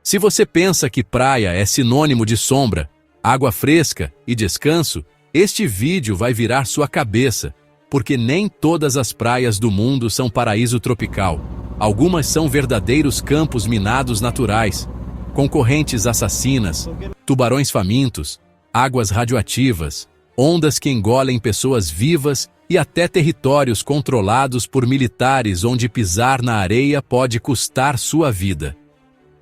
Se você pensa que praia é sinônimo de sombra, água fresca e descanso, este vídeo vai virar sua cabeça, porque nem todas as praias do mundo são paraíso tropical. Algumas são verdadeiros campos minados naturais, com correntes assassinas, tubarões famintos, águas radioativas, ondas que engolem pessoas vivas e até territórios controlados por militares onde pisar na areia pode custar sua vida.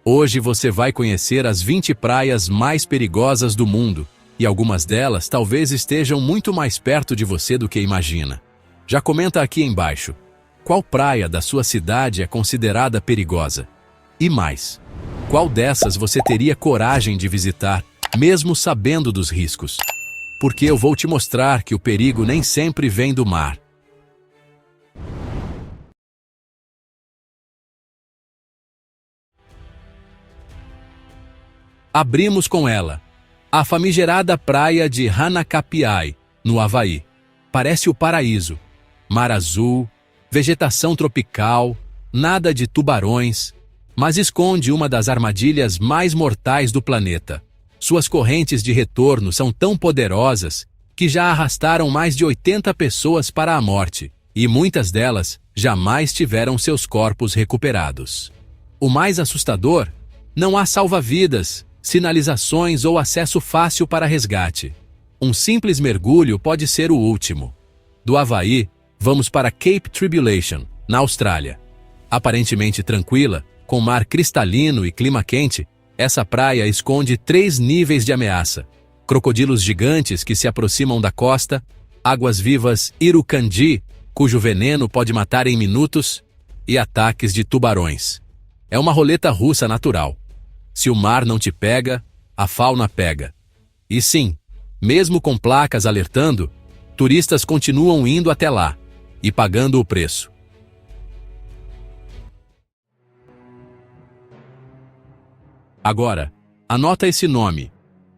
Hoje você vai conhecer as 20 praias mais perigosas do mundo, e algumas delas talvez estejam muito mais perto de você do que imagina. Já comenta aqui embaixo, qual praia da sua cidade é considerada perigosa? E mais, qual dessas você teria coragem de visitar, mesmo sabendo dos riscos? Porque eu vou te mostrar que o perigo nem sempre vem do mar. Abrimos com ela, a famigerada praia de Hanacapiai, no Havaí. Parece o paraíso. Mar azul, vegetação tropical, nada de tubarões, mas esconde uma das armadilhas mais mortais do planeta. Suas correntes de retorno são tão poderosas que já arrastaram mais de 80 pessoas para a morte, e muitas delas jamais tiveram seus corpos recuperados. O mais assustador? Não há salva-vidas, sinalizações ou acesso fácil para resgate. Um simples mergulho pode ser o último. Do Havaí, vamos para Cape Tribulation, na Austrália. Aparentemente tranquila, com mar cristalino e clima quente, essa praia esconde 3 níveis de ameaça: crocodilos gigantes que se aproximam da costa, águas-vivas Irukandji, cujo veneno pode matar em minutos, e ataques de tubarões. É uma roleta russa natural. Se o mar não te pega, a fauna pega. E sim, mesmo com placas alertando, turistas continuam indo até lá e pagando o preço. Agora, anota esse nome.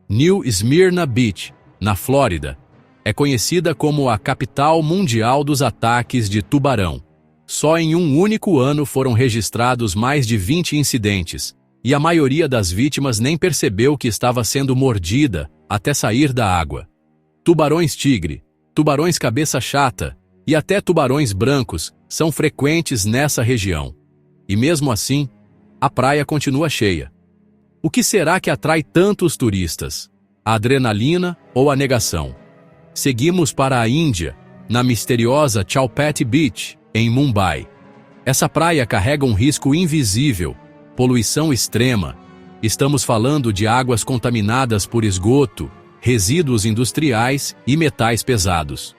New Smyrna Beach, na Flórida, é conhecida como a capital mundial dos ataques de tubarão. Só em um único ano foram registrados mais de 20 incidentes, e a maioria das vítimas nem percebeu que estava sendo mordida até sair da água. Tubarões tigre, tubarões cabeça chata e até tubarões brancos são frequentes nessa região. E mesmo assim, a praia continua cheia. O que será que atrai tantos turistas? A adrenalina ou a negação? Seguimos para a Índia, na misteriosa Chowpatty Beach, em Mumbai. Essa praia carrega um risco invisível: poluição extrema. Estamos falando de águas contaminadas por esgoto, resíduos industriais e metais pesados.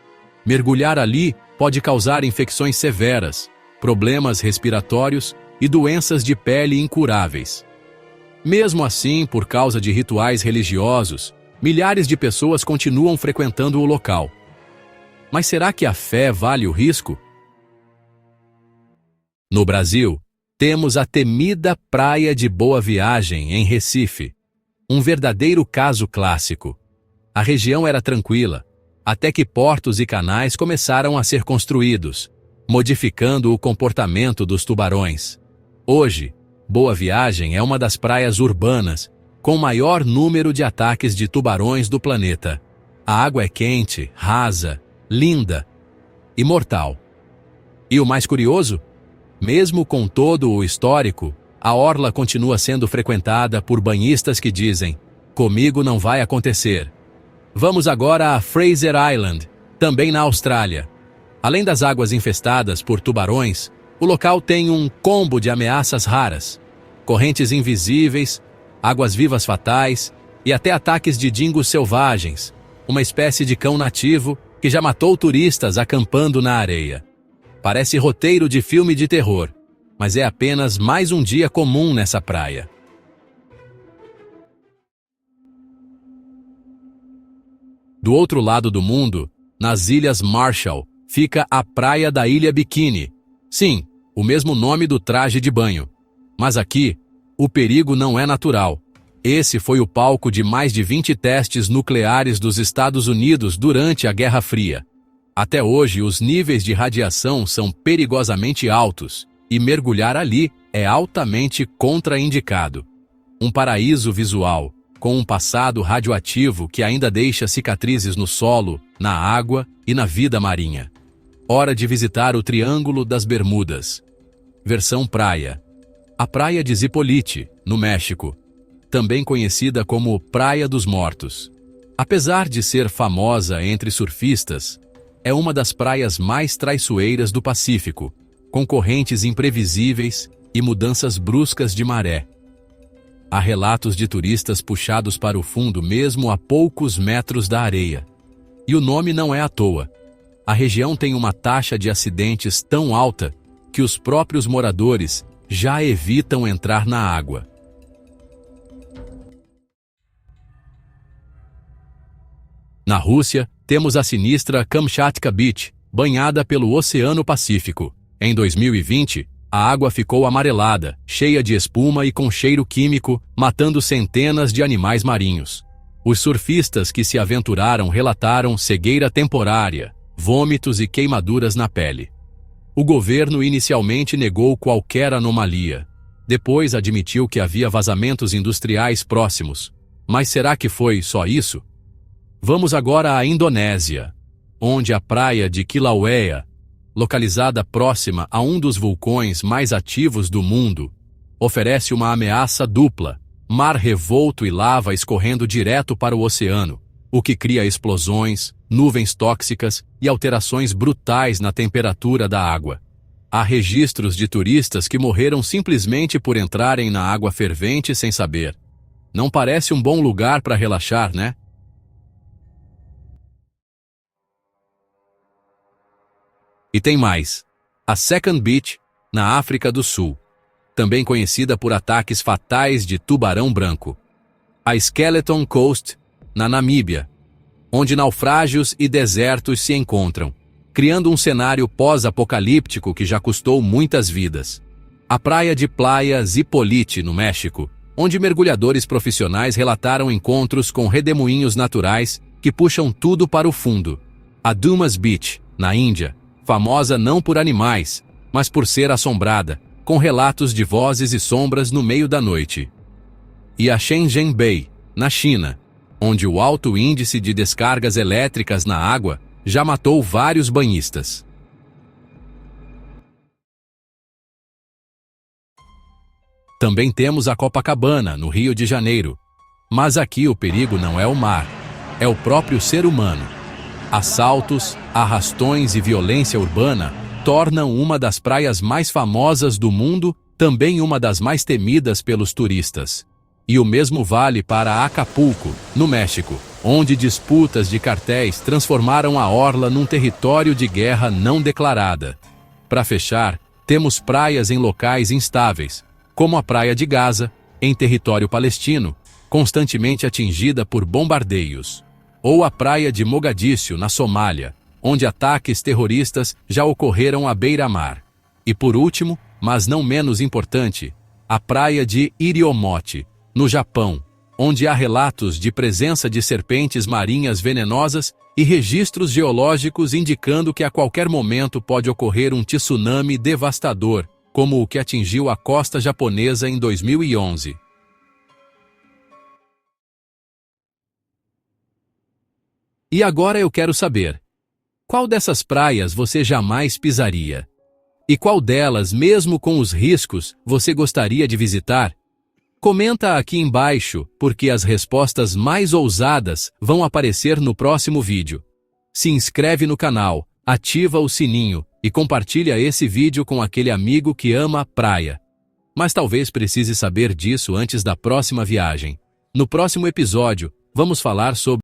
Mergulhar ali pode causar infecções severas, problemas respiratórios e doenças de pele incuráveis. Mesmo assim, por causa de rituais religiosos, milhares de pessoas continuam frequentando o local. Mas será que a fé vale o risco? No Brasil, temos a temida Praia de Boa Viagem, em Recife. Um verdadeiro caso clássico. A região era tranquila, até que portos e canais começaram a ser construídos, modificando o comportamento dos tubarões. Hoje, Boa Viagem é uma das praias urbanas com maior número de ataques de tubarões do planeta. A água é quente, rasa, linda e mortal. E o mais curioso? Mesmo com todo o histórico, a orla continua sendo frequentada por banhistas que dizem: "Comigo não vai acontecer". Vamos agora a Fraser Island, também na Austrália. Além das águas infestadas por tubarões, o local tem um combo de ameaças raras: correntes invisíveis, águas-vivas fatais e até ataques de dingos selvagens, uma espécie de cão nativo que já matou turistas acampando na areia. Parece roteiro de filme de terror, mas é apenas mais um dia comum nessa praia. Do outro lado do mundo, nas Ilhas Marshall, fica a Praia da Ilha Bikini. Sim, o mesmo nome do traje de banho. Mas aqui, o perigo não é natural. Esse foi o palco de mais de 20 testes nucleares dos Estados Unidos durante a Guerra Fria. Até hoje, os níveis de radiação são perigosamente altos, e mergulhar ali é altamente contraindicado. Um paraíso visual, com um passado radioativo que ainda deixa cicatrizes no solo, na água e na vida marinha. Hora de visitar o Triângulo das Bermudas. Versão praia. A Praia de Zipolite, no México, também conhecida como Praia dos Mortos. Apesar de ser famosa entre surfistas, é uma das praias mais traiçoeiras do Pacífico, com correntes imprevisíveis e mudanças bruscas de maré. Há relatos de turistas puxados para o fundo mesmo a poucos metros da areia. E o nome não é à toa. A região tem uma taxa de acidentes tão alta que os próprios moradores já evitam entrar na água. Na Rússia, temos a sinistra Kamchatka Beach, banhada pelo Oceano Pacífico. Em 2020, a água ficou amarelada, cheia de espuma e com cheiro químico, matando centenas de animais marinhos. Os surfistas que se aventuraram relataram cegueira temporária, vômitos e queimaduras na pele. O governo inicialmente negou qualquer anomalia. Depois admitiu que havia vazamentos industriais próximos. Mas será que foi só isso? Vamos agora à Indonésia, onde a praia de Kilauea, localizada próxima a um dos vulcões mais ativos do mundo, oferece uma ameaça dupla: mar revolto e lava escorrendo direto para o oceano, o que cria explosões, nuvens tóxicas e alterações brutais na temperatura da água. Há registros de turistas que morreram simplesmente por entrarem na água fervente sem saber. Não parece um bom lugar para relaxar, né? E tem mais. A Second Beach, na África do Sul, também conhecida por ataques fatais de tubarão branco. A Skeleton Coast, na Namíbia, onde naufrágios e desertos se encontram, criando um cenário pós-apocalíptico que já custou muitas vidas. A praia de Playa Zipolite, no México, onde mergulhadores profissionais relataram encontros com redemoinhos naturais que puxam tudo para o fundo. A Dumas Beach, na Índia, famosa não por animais, mas por ser assombrada, com relatos de vozes e sombras no meio da noite. E a Shenzhen Bay, na China, onde o alto índice de descargas elétricas na água já matou vários banhistas. Também temos a Copacabana, no Rio de Janeiro. Mas aqui o perigo não é o mar, é o próprio ser humano. Assaltos, arrastões e violência urbana tornam uma das praias mais famosas do mundo também uma das mais temidas pelos turistas. E o mesmo vale para Acapulco, no México, onde disputas de cartéis transformaram a orla num território de guerra não declarada. Para fechar, temos praias em locais instáveis, como a Praia de Gaza, em território palestino, constantemente atingida por bombardeios. Ou a Praia de Mogadíscio, na Somália, onde ataques terroristas já ocorreram à beira-mar. E por último, mas não menos importante, a Praia de Iriomote, no Japão, onde há relatos de presença de serpentes marinhas venenosas e registros geológicos indicando que a qualquer momento pode ocorrer um tsunami devastador, como o que atingiu a costa japonesa em 2011. E agora eu quero saber, qual dessas praias você jamais pisaria? E qual delas, mesmo com os riscos, você gostaria de visitar? Comenta aqui embaixo, porque as respostas mais ousadas vão aparecer no próximo vídeo. Se inscreve no canal, ativa o sininho e compartilha esse vídeo com aquele amigo que ama a praia. Mas talvez precise saber disso antes da próxima viagem. No próximo episódio, vamos falar sobre